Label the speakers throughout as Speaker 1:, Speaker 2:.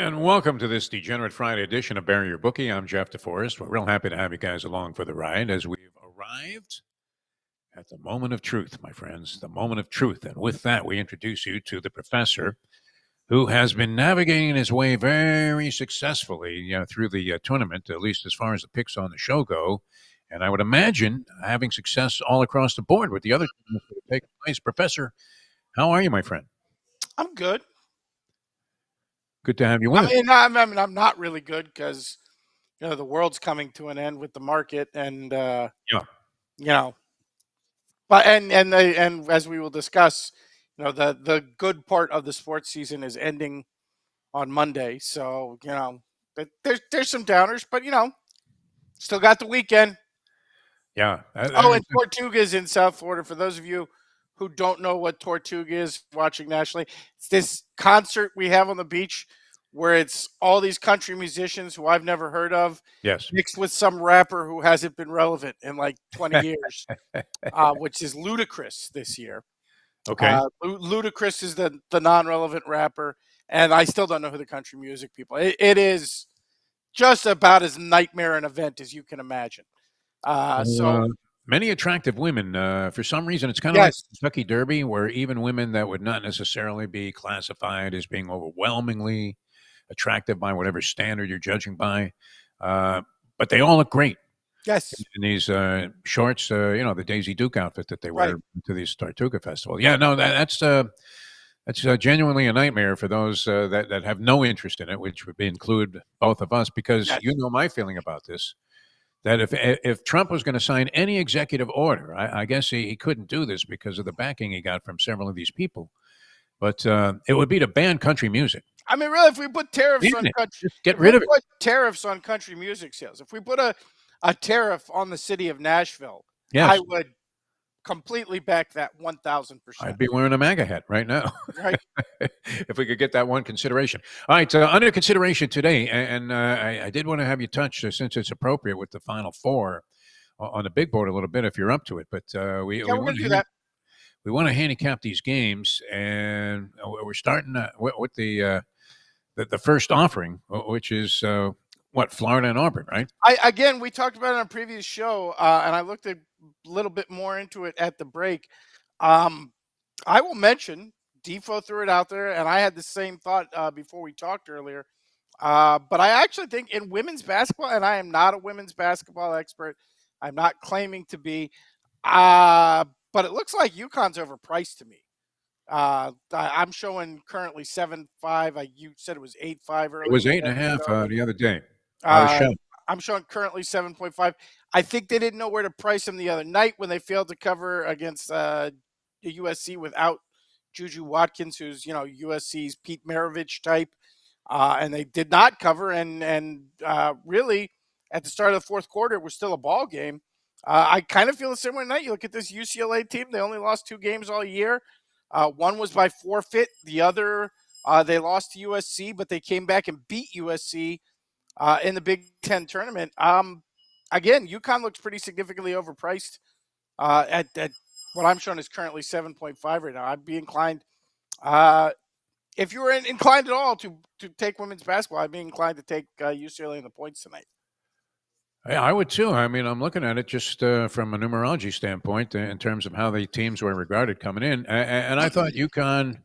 Speaker 1: And welcome to this Degenerate Friday edition of Bury Your Bookie. I'm Jeff DeForest. We're real happy to have you guys along for the ride as we've arrived at the moment of truth, my friends, the moment of truth. And with that, we introduce you to the professor who has been navigating his way very successfully through the tournament, at least as far as the picks on the show go. And I would imagine having success all across the board with the other tournaments that have taken place. Professor, how are you, my friend?
Speaker 2: I'm good.
Speaker 1: Good to have you with us.
Speaker 2: I'm not really good because the world's coming to an end with the market, and
Speaker 1: Yeah.
Speaker 2: you know, but and as we will discuss, the good part of the sports season is ending on Monday. So there's some downers, but still got the weekend.
Speaker 1: Yeah.
Speaker 2: Oh, and Tortuga is in South Florida. For those of you who don't know what Tortuga is watching nationally, it's this concert we have on the beach where it's all these country musicians who I've never heard of
Speaker 1: Yes.
Speaker 2: mixed with some rapper who hasn't been relevant in like 20 years, which is Ludacris this year.
Speaker 1: Okay.
Speaker 2: Ludacris is the non-relevant rapper, and I still don't know who the country music people. It is just about as nightmare an event as you can imagine. So
Speaker 1: Many attractive women. For some reason, it's kind of like
Speaker 2: yes,
Speaker 1: the Kentucky Derby, where even women that would not necessarily be classified as being overwhelmingly attractive by whatever standard you're judging by, uh, but they all look great
Speaker 2: yes,
Speaker 1: in these shorts. The Daisy Duke outfit that they
Speaker 2: right.
Speaker 1: wear to these Tortuga Festival. Yeah, no, that's genuinely a nightmare for those that have no interest in it, which would include both of us, because
Speaker 2: Yes.
Speaker 1: you know my feeling about this. That if Trump was going to sign any executive order, I guess he couldn't do this because of the backing he got from several of these people. But it would be to ban country music.
Speaker 2: I mean, really, if we put tariffs
Speaker 1: Ban
Speaker 2: on
Speaker 1: it.
Speaker 2: country,
Speaker 1: Just get
Speaker 2: if we
Speaker 1: rid of it.
Speaker 2: put tariffs on country music sales, if we put a tariff on the city of Nashville, I
Speaker 1: Yes,
Speaker 2: would completely back that 1,000%.
Speaker 1: I'd be wearing a MAGA hat right now
Speaker 2: Right?
Speaker 1: if we could get that one consideration. All right, under consideration today, and I did want to have you touch, since it's appropriate with the Final Four on the big board a little bit, if you're up to it. But
Speaker 2: Yeah,
Speaker 1: we
Speaker 2: we're
Speaker 1: want
Speaker 2: gonna do
Speaker 1: to
Speaker 2: that.
Speaker 1: we want to handicap these games, and we're starting with the first offering, which is what, Florida and Auburn, right?
Speaker 2: We talked about it on a previous show, and I looked a little bit more into it at the break. Um, I will mention Defo threw it out there, and I had the same thought before we talked earlier. But I actually think in women's basketball, and I am not a women's basketball expert. I'm not claiming to be, uh, but it looks like UConn's overpriced to me. I'm showing currently 7.5. You said it was 8.5
Speaker 1: It
Speaker 2: earlier
Speaker 1: was
Speaker 2: in
Speaker 1: eight
Speaker 2: the
Speaker 1: and a half
Speaker 2: show.
Speaker 1: the other day. I was
Speaker 2: Uh,
Speaker 1: shocked.
Speaker 2: I'm showing currently 7.5. I think they didn't know where to price him the other night when they failed to cover against the USC without Juju Watkins, who's USC's Pete Maravich type, and they did not cover. And really, at the start of the fourth quarter, it was still a ball game. I kind of feel the same way tonight. You look at this UCLA team; they only lost 2 games all year. One was by forfeit. The other, they lost to USC, but they came back and beat USC in the Big Ten tournament. Again, UConn looks pretty significantly overpriced at what I'm showing is currently 7.5 right now. I'd be inclined, if you were inclined at all to take women's basketball, I'd be inclined to take UCLA in the points tonight.
Speaker 1: Yeah, I would too. I mean, I'm looking at it just from a numerology standpoint in terms of how the teams were regarded coming in, and I thought UConn.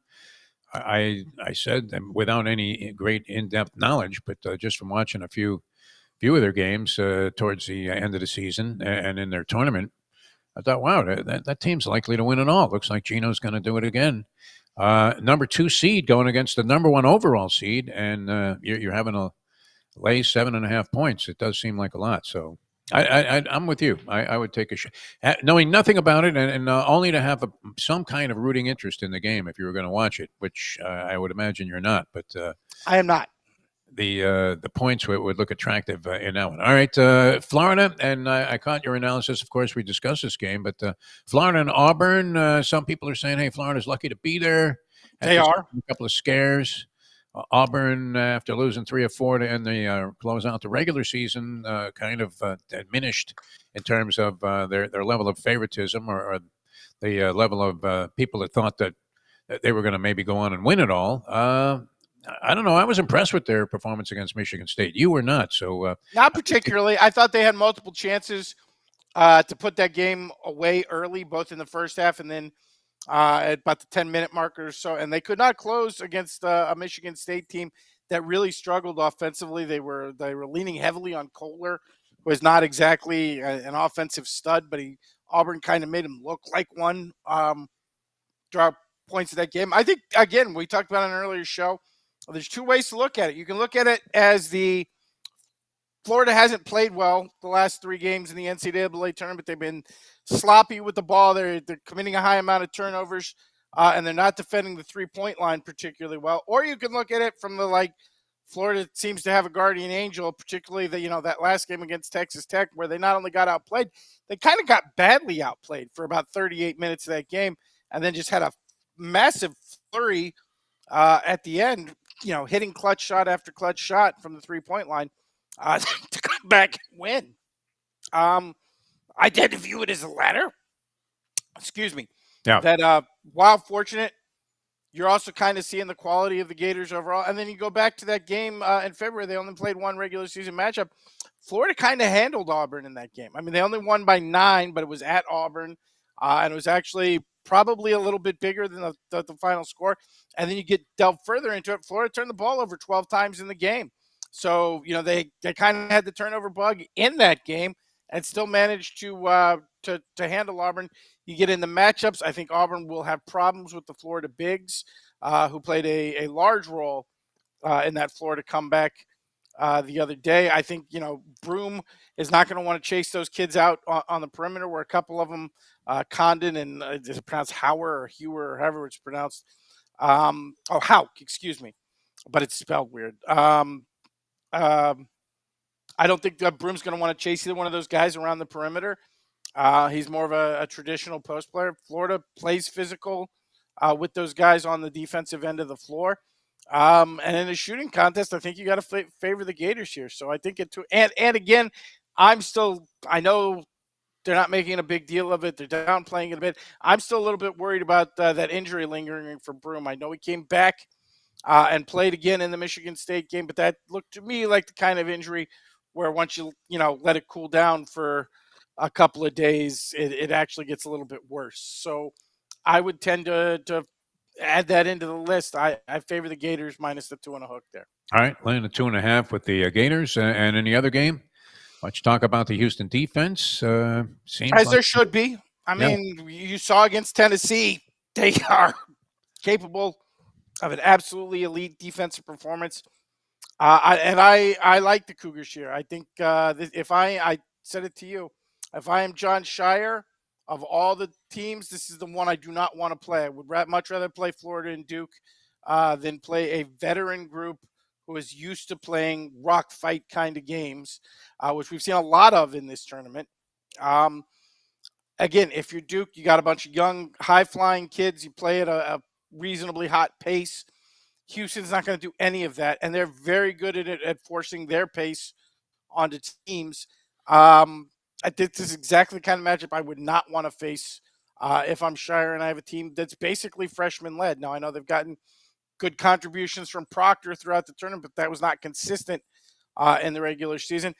Speaker 1: I said without any great in-depth knowledge, but just from watching a few of their games towards the end of the season and in their tournament, I thought, wow, that team's likely to win it all. Looks like Gino's going to do it again. Number 2 seed going against the number 1 overall seed, and you're having a lay 7.5 points. It does seem like a lot. So I'm with you. I would take a shot, knowing nothing about it, and only to have some kind of rooting interest in the game if you were going to watch it, which I would imagine you're not. But
Speaker 2: I am not.
Speaker 1: the points would look attractive in that one. All right, Florida, and I caught your analysis. Of course, we discussed this game, but Florida and Auburn. Some people are saying, "Hey, Florida's lucky to be there."
Speaker 2: They are.
Speaker 1: A couple of scares. Auburn, after losing 3 or 4 to end the close out the regular season, kind of diminished in terms of their level of favoritism or the level of people that thought that they were going to maybe go on and win it all. I don't know. I was impressed with their performance against Michigan State. You were not. So
Speaker 2: Not
Speaker 1: I think it,
Speaker 2: particularly. I thought they had multiple chances to put that game away early, both in the first half and then at about the 10-minute marker or so, and they could not close against a Michigan State team that really struggled offensively. They were leaning heavily on Kohler, who is not exactly an offensive stud, but Auburn kind of made him look like one. Draw points of that game. I think again we talked about in an earlier show. There's two ways to look at it. You can look at it as the Florida hasn't played well the last three games in the NCAA tournament. They've been sloppy with the ball. They're committing a high amount of turnovers, and they're not defending the 3-point line particularly well. Or you can look at it from the Florida seems to have a guardian angel, particularly that last game against Texas Tech, where they not only got outplayed, they kind of got badly outplayed for about 38 minutes of that game, and then just had a massive flurry at the end, hitting clutch shot after clutch shot from the 3-point line to come back and win. I tend to view it as a ladder. Excuse me.
Speaker 1: yeah.
Speaker 2: That while fortunate, you're also kind of seeing the quality of the Gators overall. And then you go back to that game in February. They only played one regular season matchup. Florida kind of handled Auburn in that game. I mean, they only won by 9, but it was at Auburn, and it was actually probably a little bit bigger than the final score. And then you get delved further into it. Florida turned the ball over 12 times in the game. So, they kind of had the turnover bug in that game and still managed to handle Auburn. You get in the matchups. I think Auburn will have problems with the Florida Bigs, who played a large role in that Florida comeback the other day. I think, Broom is not going to want to chase those kids out on the perimeter, where a couple of them, Condon and is it pronounced Hauer or Hewer or however it's pronounced? Hauk, excuse me, but it's spelled weird. I don't think Broom's going to want to chase either one of those guys around the perimeter. He's more of a traditional post player. Florida plays physical with those guys on the defensive end of the floor. And in a shooting contest, I think you got to favor the Gators here. So I think and again, I know they're not making a big deal of it. They're downplaying it a bit. I'm still a little bit worried about that injury lingering for Broom. I know he came back and played again in the Michigan State game, but that looked to me like the kind of injury where once you let it cool down for a couple of days, it actually gets a little bit worse. So I would tend to add that into the list. I favor the Gators minus the 2.5 there.
Speaker 1: All right, laying the 2.5 with the Gators, and in the other game, let's talk about the Houston defense. Seems
Speaker 2: As
Speaker 1: like
Speaker 2: there should be. I
Speaker 1: yeah.
Speaker 2: mean, you saw against Tennessee, they are capable of an absolutely elite defensive performance. I like the Cougars here. I think if I said it to you, if I am John Shire, of all the teams, this is the one I do not want to play. I would much rather play Florida and Duke than play a veteran group who is used to playing rock fight kind of games, which we've seen a lot of in this tournament. Um, Again, if you're Duke, you got a bunch of young, high flying kids. You play at a reasonably hot pace. Houston's not going to do any of that, and they're very good at it at forcing their pace onto teams. I think this is exactly the kind of matchup I would not want to face if I'm Shire and I have a team that's basically freshman led. Now I know they've gotten good contributions from Proctor throughout the tournament, but that was not consistent in the regular season.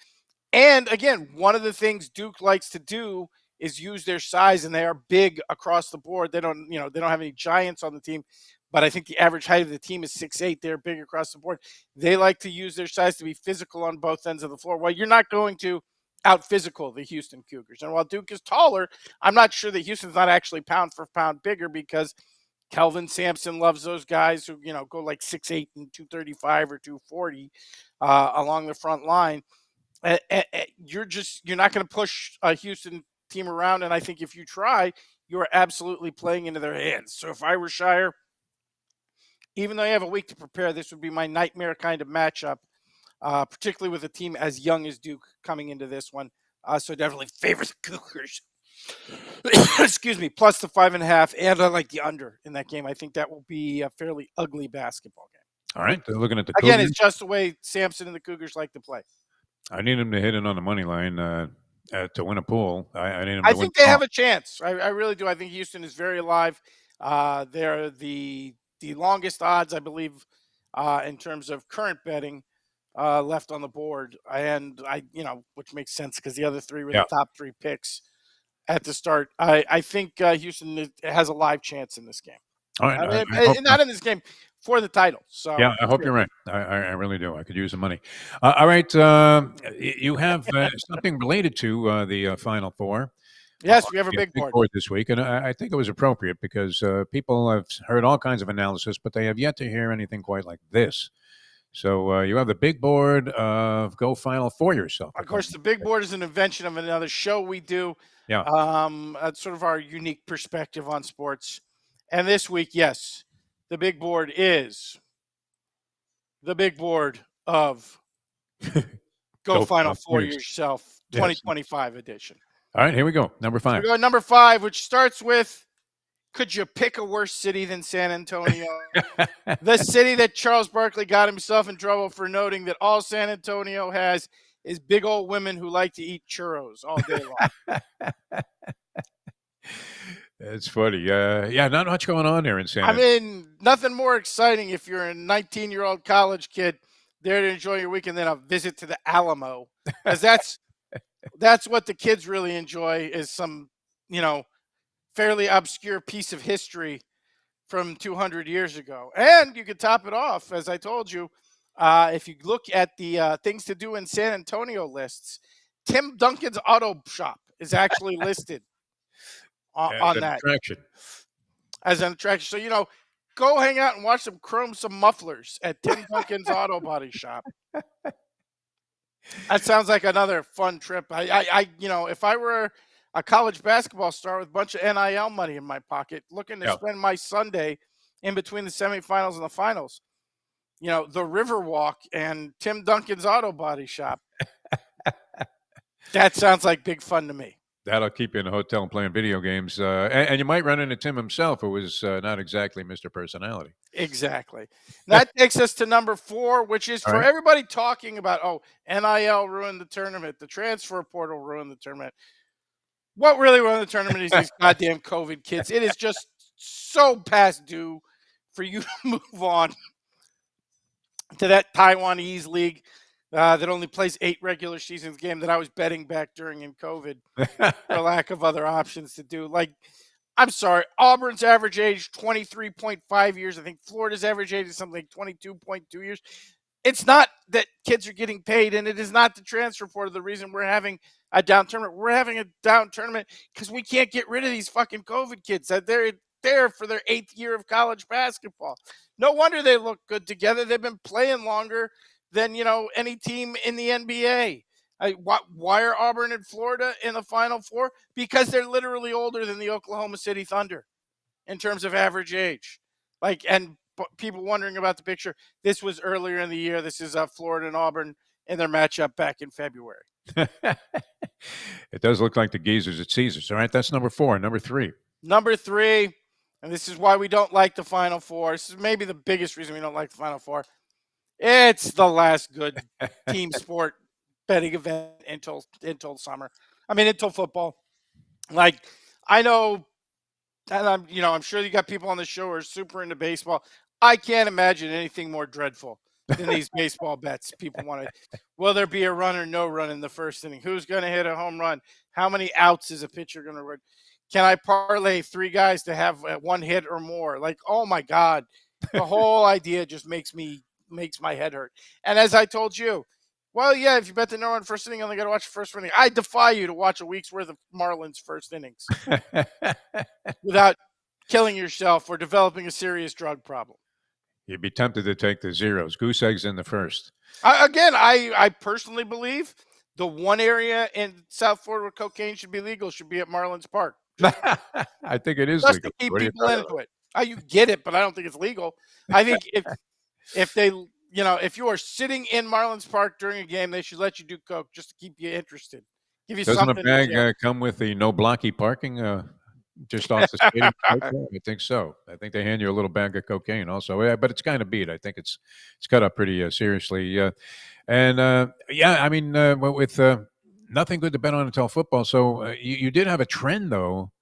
Speaker 2: And again, one of the things Duke likes to do is use their size, and they are big across the board. They don't have any giants on the team, but I think the average height of the team is 6'8". They're big across the board. They like to use their size to be physical on both ends of the floor. Well, you're not going to out physical the Houston Cougars. And while Duke is taller, I'm not sure that Houston's not actually pound for pound bigger, because Kelvin Sampson loves those guys who, go like 6'8" and 235 or 240 along the front line. You're not going to push a Houston team around, and I think if you try, you are absolutely playing into their hands. So if I were Shire, even though you have a week to prepare, this would be my nightmare kind of matchup, particularly with a team as young as Duke coming into this one. So definitely favor the Cougars. Excuse me, plus the 5.5, and I like the under in that game. I think that will be a fairly ugly basketball game.
Speaker 1: All right, they're looking at the
Speaker 2: Again,
Speaker 1: Cougars.
Speaker 2: it's just the way Sampson and the Cougars like to play.
Speaker 1: I need them to hit it on the money line to win a pool. I need them
Speaker 2: I
Speaker 1: to win.
Speaker 2: think they have a chance. I really do. I think Houston is very alive. They're the longest odds, I believe, in terms of current betting left on the board, and which makes sense because the other three were the
Speaker 1: Yeah.
Speaker 2: top three picks at the start. I think Houston has a live chance in this game.
Speaker 1: All right.
Speaker 2: I mean,
Speaker 1: I hope.
Speaker 2: not in this game, for the title. So
Speaker 1: Yeah, I
Speaker 2: it's
Speaker 1: hope
Speaker 2: good.
Speaker 1: you're right. I really do. I could use the money. All right. You have something related to the Final Four.
Speaker 2: Yes, we have a
Speaker 1: Yeah,
Speaker 2: big
Speaker 1: big
Speaker 2: board.
Speaker 1: board this week, and I think it was appropriate because people have heard all kinds of analysis, but they have yet to hear anything quite like this. So you have the big board of Go Final for yourself.
Speaker 2: Of
Speaker 1: If I'm
Speaker 2: course, the big board is an invention of another show we do.
Speaker 1: yeah,
Speaker 2: That's sort of our unique perspective on sports. And this week, yes, the big board is the big board of Go
Speaker 1: Go
Speaker 2: Final
Speaker 1: Final for
Speaker 2: for
Speaker 1: yourself.
Speaker 2: Yourself
Speaker 1: Yes.
Speaker 2: 2025 edition.
Speaker 1: All right, here we go. Number
Speaker 2: So we
Speaker 1: 5.
Speaker 2: go to number 5, which starts with, could you pick a worse city than San Antonio? The city that Charles Barkley got himself in trouble for noting that all San Antonio has is big old women who like to eat churros all day long.
Speaker 1: It's funny. Yeah, not much going on there in San
Speaker 2: I
Speaker 1: Antonio.
Speaker 2: mean, nothing more exciting if you're a 19-year-old college kid there to enjoy your weekend than a visit to the Alamo, because that's what the kids really enjoy, is some you know fairly obscure piece of history from 200 years ago. And you could top it off, as I told you, if you look at the things to do in San Antonio lists, Tim Duncan's Auto Shop is actually listed
Speaker 1: As
Speaker 2: on
Speaker 1: an
Speaker 2: that
Speaker 1: attraction.
Speaker 2: as an attraction. So, go hang out and watch them chrome some mufflers at Tim Duncan's Auto Body Shop. That sounds like another fun trip. If I were a college basketball star with a bunch of NIL money in my pocket, looking to
Speaker 1: Yeah.
Speaker 2: spend my Sunday in between the semifinals and the finals, the Riverwalk and Tim Duncan's Auto Body Shop. That sounds like big fun to me.
Speaker 1: That'll keep you in a hotel playing video games. And you might run into Tim himself, who was not exactly Mr. Personality.
Speaker 2: Exactly. That takes us to number 4, which is
Speaker 1: All
Speaker 2: for
Speaker 1: right.
Speaker 2: everybody talking about, NIL ruined the tournament, the transfer portal ruined the tournament. What really ruined the tournament is these goddamn COVID kids. It is just so past due for you to move on to that Taiwanese league that only plays 8 regular seasons game that I was betting back during in COVID for lack of other options to do. Like, I'm sorry, Auburn's average age 23.5 years. I think Florida's average age is something like 22.2 years. It's not that kids are getting paid, and it is not the transfer portal the reason we're having a down tournament. We're having a down tournament because we can't get rid of these fucking COVID kids. That they're there for their 8th year of college basketball. No wonder they look good together. They've been playing longer than any team in the NBA. Why are Auburn and Florida in the Final Four? Because they're literally older than the Oklahoma City Thunder in terms of average age. People wondering about the picture. This was earlier in the year. This is Florida and Auburn in their matchup back in February.
Speaker 1: It does look like the geezers at Caesars. All right, that's number 4. Number 3.
Speaker 2: Number 3, and this is why we don't like the Final Four. This is maybe the biggest reason we don't like the Final Four. It's the last good team sport betting event until summer. I mean, until football. Like, I know, and I'm sure you got people on the show who are super into baseball. I can't imagine anything more dreadful than these baseball bets. People want to, will there be a run or no run in the first inning? Who's going to hit a home run? How many outs is a pitcher going to run? Can I parlay 3 guys to have 1 hit or more? Like, oh my God, the whole idea just makes my head hurt. And as I told you, well, yeah, if you bet the no run first inning, you only got to watch the first inning. I defy you to watch a week's worth of Marlins first innings without killing yourself or developing a serious drug problem.
Speaker 1: You'd be tempted to take the zeros. Goose eggs in the first.
Speaker 2: I personally believe the one area in South Florida where cocaine should be legal should be at Marlins Park.
Speaker 1: I think it is
Speaker 2: Just
Speaker 1: legal.
Speaker 2: to keep
Speaker 1: What do you
Speaker 2: people
Speaker 1: talk
Speaker 2: into it. You get it, but I don't think it's legal. I think if they, if you are sitting in Marlins Park during a game, they should let you do coke just to keep you interested. Give you
Speaker 1: Doesn't a
Speaker 2: something to
Speaker 1: bag
Speaker 2: do.
Speaker 1: come with the no blocky parking just off the stadium? I think so. I think they hand you a little bag of cocaine also. Yeah, but it's kind of beat. I think it's cut up pretty seriously. I mean, with nothing good to bet on until football. So you did have a trend though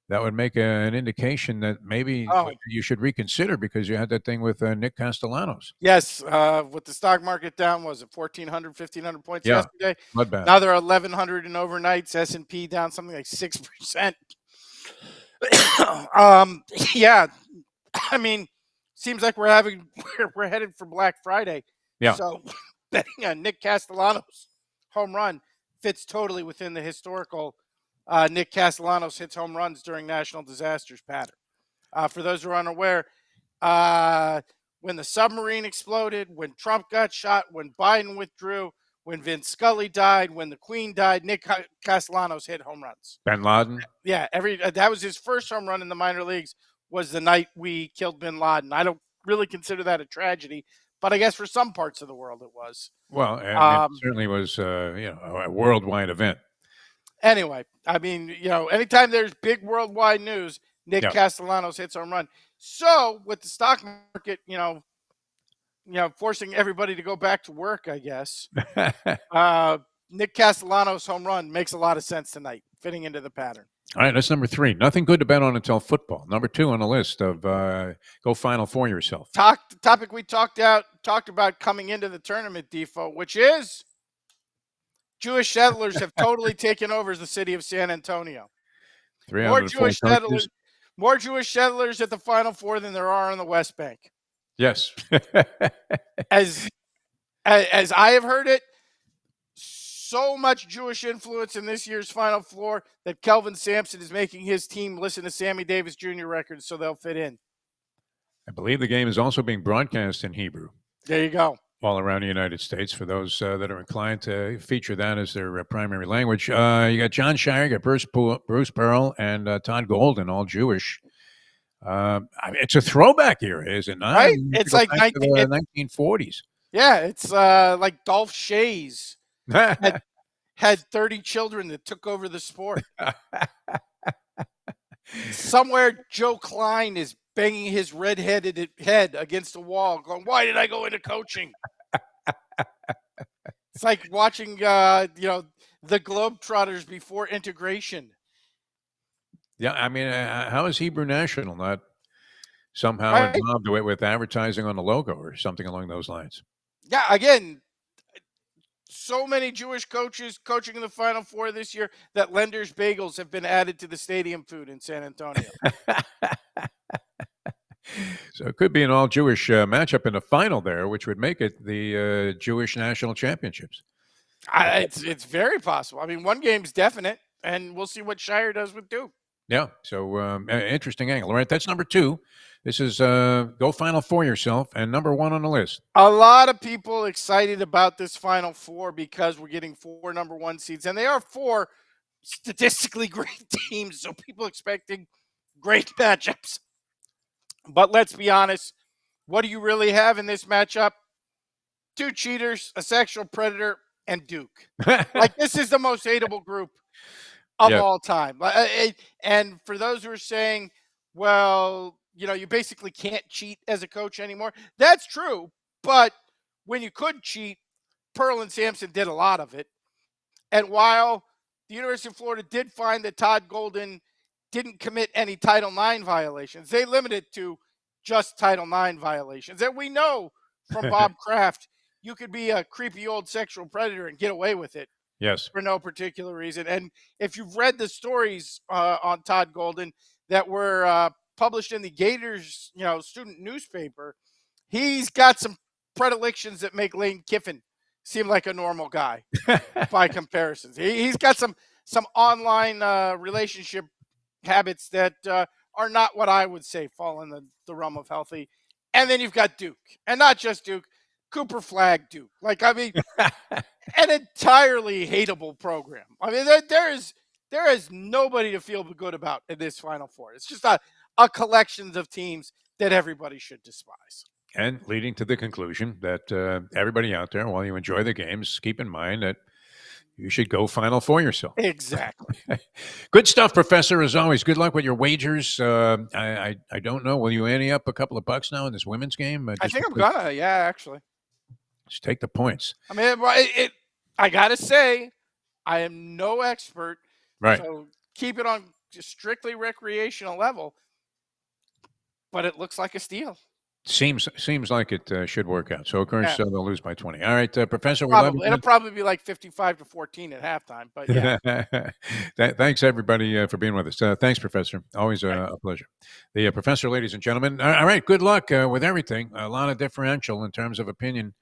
Speaker 1: that would make an indication that maybe
Speaker 2: Oh,
Speaker 1: you should reconsider because you had that thing with Nick Castellanos.
Speaker 2: yes. With the stock market down, was it 1,400, 1,500 points
Speaker 1: Yeah,
Speaker 2: yesterday?
Speaker 1: bloodbath.
Speaker 2: Now they're 1,100 in overnights. S&P down something like 6%. um, yeah, I mean, seems like we're headed for Black Friday.
Speaker 1: Yeah,
Speaker 2: So betting on Nick Castellanos home run fits totally within the historical Nick Castellanos hits home runs during national disasters pattern. For those who are unaware, uh, when the submarine exploded, when Trump got shot, when Biden withdrew, when Vince Scully died, when the Queen died, Nick Castellanos hit home runs.
Speaker 1: Bin Laden.
Speaker 2: Yeah, that was his first home run in the minor leagues. Was the night we killed Bin Laden. I don't really consider that a tragedy, but I guess for some parts of the world it was.
Speaker 1: Well, I mean, it
Speaker 2: Um,
Speaker 1: certainly was a worldwide event.
Speaker 2: anyway, I mean, anytime there's big worldwide news, Nick
Speaker 1: Yeah.
Speaker 2: Castellanos hits home run. So with the stock market, forcing everybody to go back to work, I guess. Uh, Nick Castellanos home run makes a lot of sense tonight, fitting into the pattern.
Speaker 1: All right, that's number 3. Nothing good to bet on until football. Number 2 on the list of go Final Four yourself.
Speaker 2: Topic we talked about coming into the tournament, Defo, which is Jewish settlers have totally taken over the city of San Antonio. More
Speaker 1: 304
Speaker 2: Jewish settlers,
Speaker 1: coaches.
Speaker 2: more Jewish settlers at the Final Four than there are on the West Bank.
Speaker 1: Yes.
Speaker 2: As I have heard it, so much Jewish influence in this year's Final Four that Kelvin Sampson is making his team listen to Sammy Davis Jr. records so they'll fit in.
Speaker 1: I believe the game is also being broadcast in Hebrew
Speaker 2: There you go.
Speaker 1: all around the United States for those that are inclined to feature that as their primary language. You got John Shire, you got Bruce Pearl, and Todd Golden, all Jewish. I mean, it's a throwback era, is it not? I
Speaker 2: Right?
Speaker 1: mean, you
Speaker 2: It's
Speaker 1: go
Speaker 2: like
Speaker 1: back to the 1940s.
Speaker 2: yeah, it's like Dolph Shays had 30 children that took over the sport. Somewhere Joe Klein is banging his red-headed head against the wall, going, "Why did I go into coaching?" It's like watching, the Globetrotters before integration.
Speaker 1: Yeah, I mean, how is Hebrew National not somehow
Speaker 2: Right?
Speaker 1: involved with advertising on the logo or something along those lines?
Speaker 2: Yeah. Again, so many Jewish coaches coaching in the Final Four this year that Lender's Bagels have been added to the stadium food in San Antonio.
Speaker 1: So it could be an all Jewish matchup in the final there, which would make it the Jewish national championships.
Speaker 2: It's very possible. I mean, one game's definite, and we'll see what Shire does with Duke.
Speaker 1: Yeah. So interesting angle. All right. That's number 2. This is go Final Four yourself. And number 1 on the list.
Speaker 2: A lot of people excited about this Final Four because we're getting 4 number 1 seeds, and they are 4 statistically great teams, so people expecting great matchups. But let's be honest, what do you really have in this matchup? 2 cheaters, a sexual predator, and Duke. Like, this is the most hateable group of
Speaker 1: Yeah.
Speaker 2: all time. And for those who are saying, well, you basically can't cheat as a coach anymore. That's true. But when you could cheat, Pearl and Sampson did a lot of it. And while the University of Florida did find that Todd Golden didn't commit any Title IX violations, they limited to just Title IX violations. And we know from Bob Kraft, you could be a creepy old sexual predator and get away with it
Speaker 1: Yes.
Speaker 2: for no particular reason. And if you've read the stories on Todd Golden that were published in the Gators, student newspaper, he's got some predilections that make Lane Kiffin seem like a normal guy by comparisons. He's got some online relationship habits that are not what I would say fall in the realm of healthy. And then you've got Duke, and not just Duke, Cooper Flag Duke. Like, I mean, an entirely hateable program. I mean, there is nobody to feel good about in this Final Four. It's just a collection of teams that everybody should despise.
Speaker 1: And leading to the conclusion that everybody out there, while you enjoy the games, keep in mind that you should go Final Four yourself.
Speaker 2: Exactly.
Speaker 1: Good stuff, Professor. As always, good luck with your wagers. I don't know. Will you ante up a couple of bucks now in this women's game?
Speaker 2: I think I'm gonna. Yeah, actually.
Speaker 1: Just take the points.
Speaker 2: I mean, I gotta say, I am no expert.
Speaker 1: Right.
Speaker 2: So keep it on strictly recreational level, but it looks like a steal.
Speaker 1: Seems like it should work out. So of course
Speaker 2: Yeah,
Speaker 1: they'll lose by 20. All right, Professor, we love you,
Speaker 2: probably it'll
Speaker 1: man.
Speaker 2: probably be like 55-14 at halftime. But yeah,
Speaker 1: Thanks everybody for being with us. Thanks, Professor. Always
Speaker 2: right.
Speaker 1: a pleasure. The Professor, ladies and gentlemen. All right, good luck with everything. A lot of differential in terms of opinion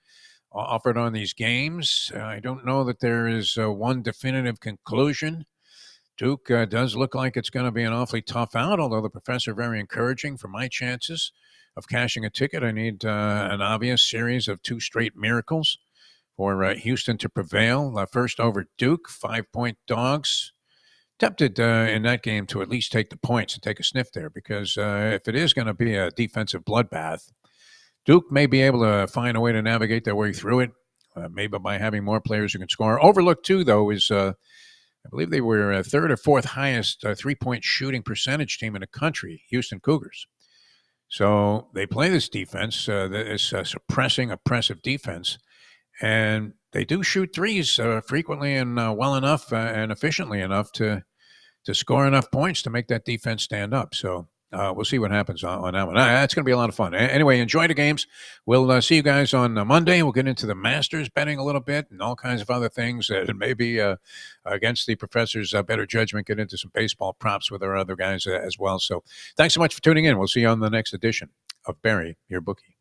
Speaker 1: offered on these games. I don't know that there is one definitive conclusion. Duke does look like it's going to be an awfully tough out, although the Professor very encouraging for my chances of cashing a ticket. I need an obvious series of 2 straight miracles for Houston to prevail. First over Duke, 5-point dogs. Tempted in that game to at least take the points and take a sniff there, because if it is going to be a defensive bloodbath, Duke may be able to find a way to navigate their way through it, maybe by having more players who can score. Overlooked, too, though, is I believe they were third or fourth highest 3-point shooting percentage team in the country, Houston Cougars. So they play this defense, this suppressing, oppressive defense, and they do shoot threes frequently and well enough and efficiently enough to score enough points to make that defense stand up. So we'll see what happens on that one. That's going to be a lot of fun. Anyway, enjoy the games. We'll see you guys on Monday. We'll get into the Masters betting a little bit and all kinds of other things that maybe against the Professor's better judgment, get into some baseball props with our other guys as well. So thanks so much for tuning in. We'll see you on the next edition of Bury Your Bookie.